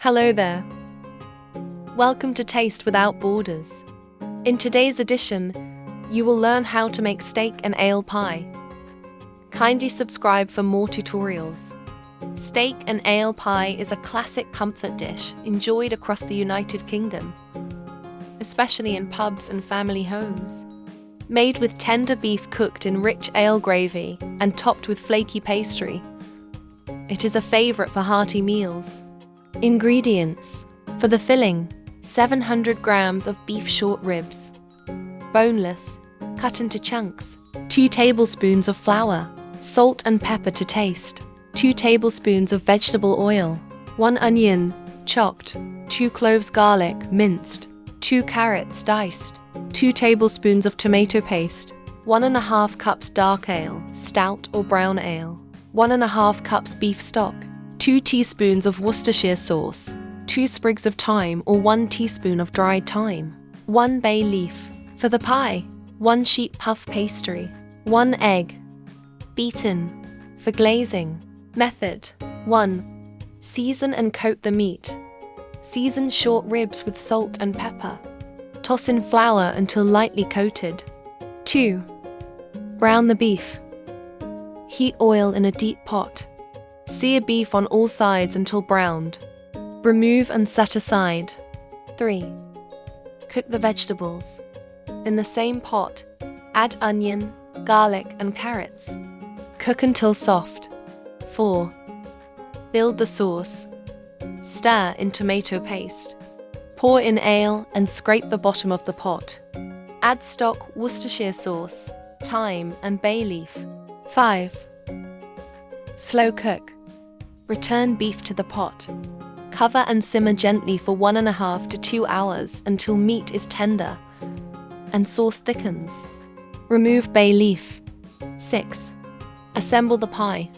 Hello there. Welcome to Taste Without Borders. In today's edition, you will learn how to make steak and ale pie. Kindly subscribe for more tutorials. Steak and ale pie is a classic comfort dish enjoyed across the United Kingdom, especially in pubs and family homes. Made with tender beef cooked in rich ale gravy and topped with flaky pastry, it is a favourite for hearty meals. Ingredients: for the filling, 700 grams of beef short ribs, boneless, cut into chunks, 2 tablespoons of flour, salt and pepper to taste, 2 tablespoons of vegetable oil, 1 onion, chopped, 2 cloves garlic, minced, 2 carrots, diced, 2 tablespoons of tomato paste, 1½ cups dark ale, stout or brown ale, 1½ cups beef stock, 2 teaspoons of Worcestershire sauce, 2 sprigs of thyme or 1 teaspoon of dried thyme, 1 bay leaf. For the pie, 1 sheet puff pastry, 1 egg, beaten. For glazing. Method: 1. Season and coat the meat. Season short ribs with salt and pepper. Toss in flour until lightly coated. 2. Brown the beef. Heat oil in a deep pot. Sear beef on all sides until browned. Remove and set aside. 3. Cook the vegetables. In the same pot, add onion, garlic and carrots. Cook until soft. 4. Build the sauce. Stir in tomato paste. Pour in ale and scrape the bottom of the pot. Add stock, Worcestershire sauce, thyme and bay leaf. 5. Slow cook. Return beef to the pot. Cover and simmer gently for 1½ to 2 hours until meat is tender and sauce thickens. Remove bay leaf. 6. Assemble the pie.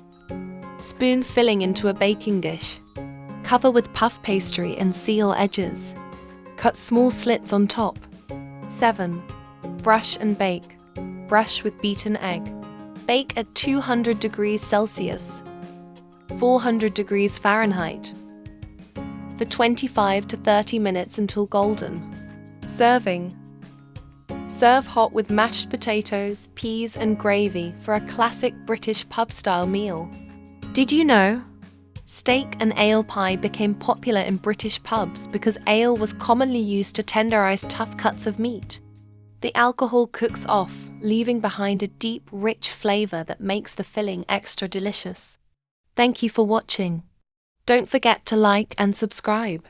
Spoon filling into a baking dish. Cover with puff pastry and seal edges. Cut small slits on top. 7. Brush and bake. Brush with beaten egg. Bake at 200 degrees Celsius, 400 degrees Fahrenheit, for 25 to 30 minutes until golden. Serving. Serve hot with mashed potatoes, peas and gravy for a classic British pub-style meal. Did you know? Steak and ale pie became popular in British pubs because ale was commonly used to tenderize tough cuts of meat. The alcohol cooks off, leaving behind a deep, rich flavor that makes the filling extra delicious. Thank you for watching. Don't forget to like and subscribe.